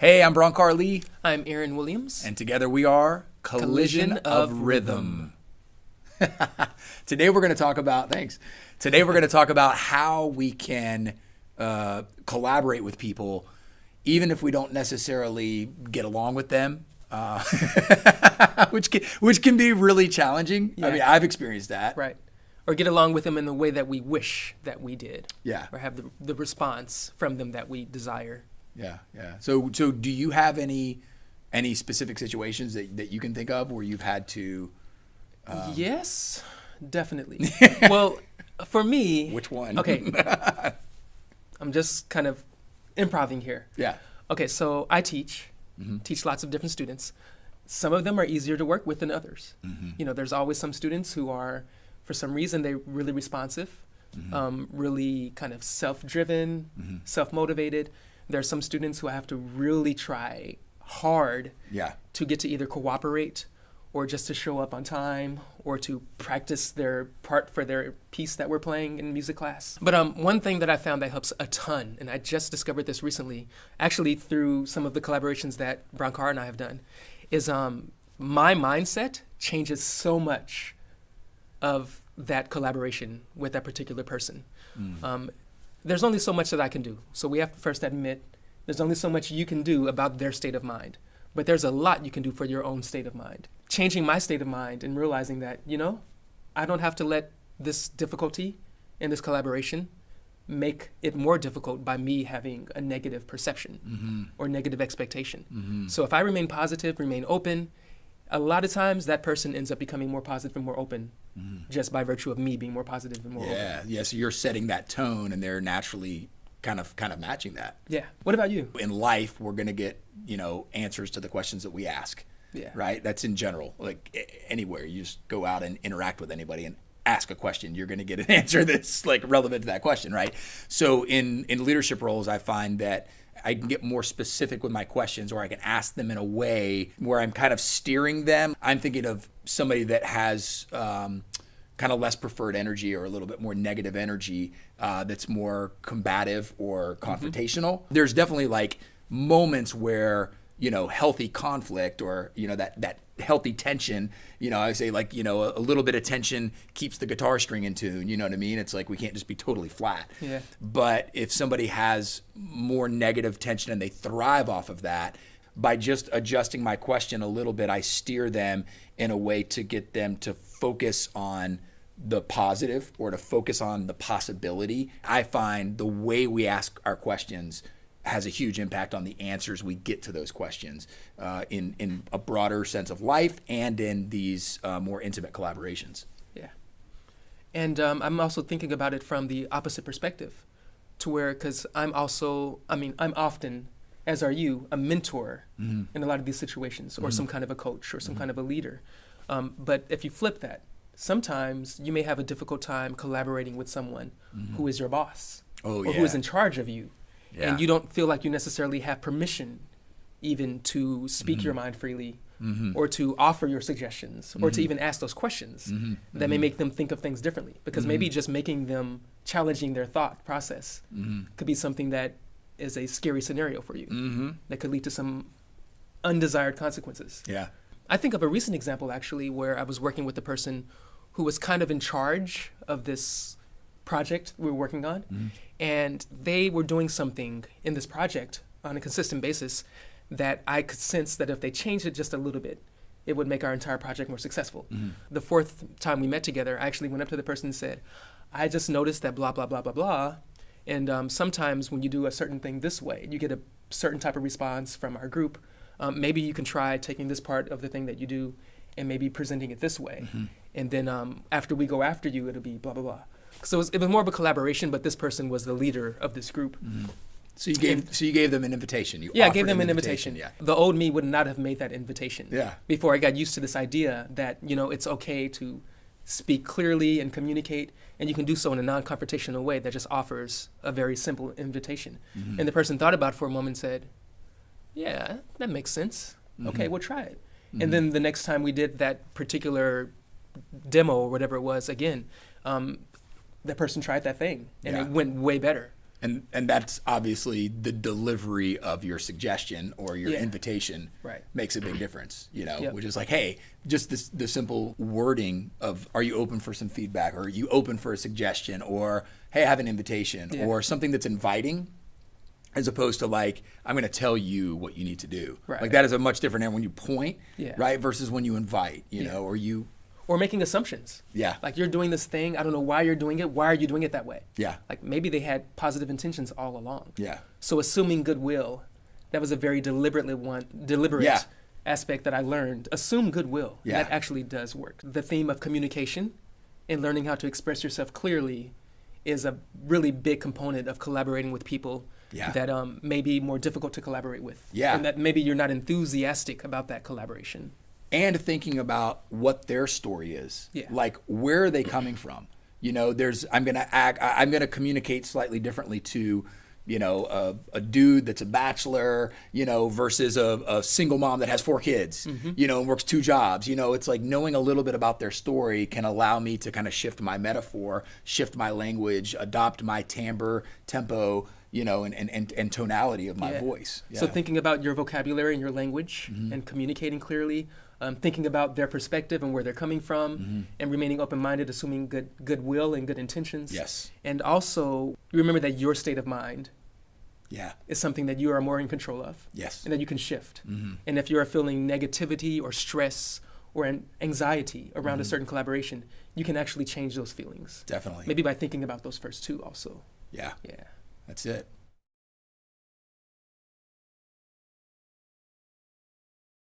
Hey, I'm Bronkar Lee. I'm Aaron Williams. And together we are Collision of Rhythm. Today we're going to talk about, Today we're going to talk about how we can collaborate with people, even if we don't necessarily get along with them, which can be really challenging. Yeah. I mean, I've experienced that. Right. Or get along with them in the way that we wish that we did. Yeah. Or have the response from them that we desire. Yeah. So do you have any specific situations that you can think of where you've had to? Yes, definitely. Well, for me. Which one? Okay. I'm just kind of improvising here. Yeah. Okay, so I teach lots of different students. Some of them are easier to work with than others. Mm-hmm. You know, there's always some students who are, for some reason, they're really responsive, really kind of self-driven, self-motivated. There are some students who I have to really try hard to get to either cooperate or just to show up on time or to practice their part for their piece that we're playing in music class. But one thing that I found that helps a ton, and I just discovered this recently, actually through some of the collaborations that Bronkar and I have done, is my mindset changes so much of that collaboration with that particular person. There's only so much that I can do. So we have to first admit there's only so much you can do about their state of mind. But there's a lot you can do for your own state of mind. Changing my state of mind and realizing that, I don't have to let this difficulty in this collaboration make it more difficult by me having a negative perception or negative expectation. So if I remain positive, remain open, a lot of times that person ends up becoming more positive and more open just by virtue of me being more positive and more open. Yeah, so you're setting that tone and they're naturally kind of matching that. Yeah. What about you? In life, we're going to get, answers to the questions that we ask. Yeah. Right? That's in general. Like anywhere, you just go out and interact with anybody and ask a question, you're going to get an answer that's relevant to that question, right? So in leadership roles, I find that I can get more specific with my questions, or I can ask them in a way where I'm kind of steering them. I'm thinking of somebody that has kind of less preferred energy or a little bit more negative energy that's more combative or confrontational. There's definitely moments where, healthy conflict or, that healthy tension, I say a little bit of tension keeps the guitar string in tune, you know what I mean? It's we can't just be totally flat. Yeah. But if somebody has more negative tension and they thrive off of that, by just adjusting my question a little bit, I steer them in a way to get them to focus on the positive or to focus on the possibility. I find the way we ask our questions has a huge impact on the answers we get to those questions in a broader sense of life and in these more intimate collaborations. Yeah. And I'm also thinking about it from the opposite perspective to where, because I'm often, as are you, a mentor in a lot of these situations or some kind of a coach or some kind of a leader. But if you flip that, sometimes you may have a difficult time collaborating with someone who is your boss or who is in charge of you. Yeah. And you don't feel like you necessarily have permission even to speak your mind freely or to offer your suggestions or to even ask those questions that may make them think of things differently. Because maybe just making them challenging their thought process could be something that is a scary scenario for you that could lead to some undesired consequences. Yeah. I think of a recent example, actually, where I was working with a person who was kind of in charge of this project we were working on. And they were doing something in this project on a consistent basis that I could sense that if they changed it just a little bit, it would make our entire project more successful. The fourth time we met together, I actually went up to the person and said, I just noticed that blah, blah, blah, blah, blah. And sometimes when you do a certain thing this way, you get a certain type of response from our group. Maybe you can try taking this part of the thing that you do and maybe presenting it this way. And then after we go after you, it'll be blah, blah, blah. So it was more of a collaboration, but this person was the leader of this group. So you gave them an invitation. I gave them an invitation. Yeah. The old me would not have made that invitation. Yeah. Before I got used to this idea that, it's okay to speak clearly and communicate, and you can do so in a non-confrontational way that just offers a very simple invitation. And the person thought about it for a moment and said, yeah, that makes sense. Okay, we'll try it. And then the next time we did that particular demo or whatever it was again, that person tried that thing and it went way better. And that's obviously the delivery of your suggestion or your Yeah. invitation Right. makes a big difference, you know, Yep. which is like, hey, just the simple wording of, are you open for some feedback, or are you open for a suggestion, or hey, I have an invitation, Yeah. or something that's inviting, as opposed to like, I'm going to tell you what you need to do. Right. Like that is a much different when you point, Yeah. right, versus when you invite, you Yeah. know, Or making assumptions. yeah, Like, you're doing this thing. I don't know why you're doing it. Why are you doing it that way? yeah, Like, maybe they had positive intentions all along. yeah, So assuming goodwill, that was a very deliberate Yeah. aspect that I learned. Assume goodwill. Yeah. That actually does work. The theme of communication and learning how to express yourself clearly is a really big component of collaborating with people Yeah. that may be more difficult to collaborate with. Yeah. And that maybe you're not enthusiastic about that collaboration. and thinking about what their story is. Yeah. Like, where are they coming from? You know, I'm gonna communicate slightly differently to, you know, a dude that's a bachelor, you know, versus a single mom that has 4 kids, you know, and works 2 jobs. You know, it's like knowing a little bit about their story can allow me to kind of shift my metaphor, shift my language, adopt my timbre, tempo, you know, and tonality of my Yeah. voice. So Yeah. thinking about your vocabulary and your language and communicating clearly, thinking about their perspective and where they're coming from, and remaining open-minded, assuming goodwill and good intentions. Yes. And also remember that your state of mind Yeah. is something that you are more in control of, Yes. and that you can shift. And if you're feeling negativity or stress or anxiety around a certain collaboration, you can actually change those feelings. Definitely. Maybe by thinking about those first 2 also. Yeah. Yeah. That's it.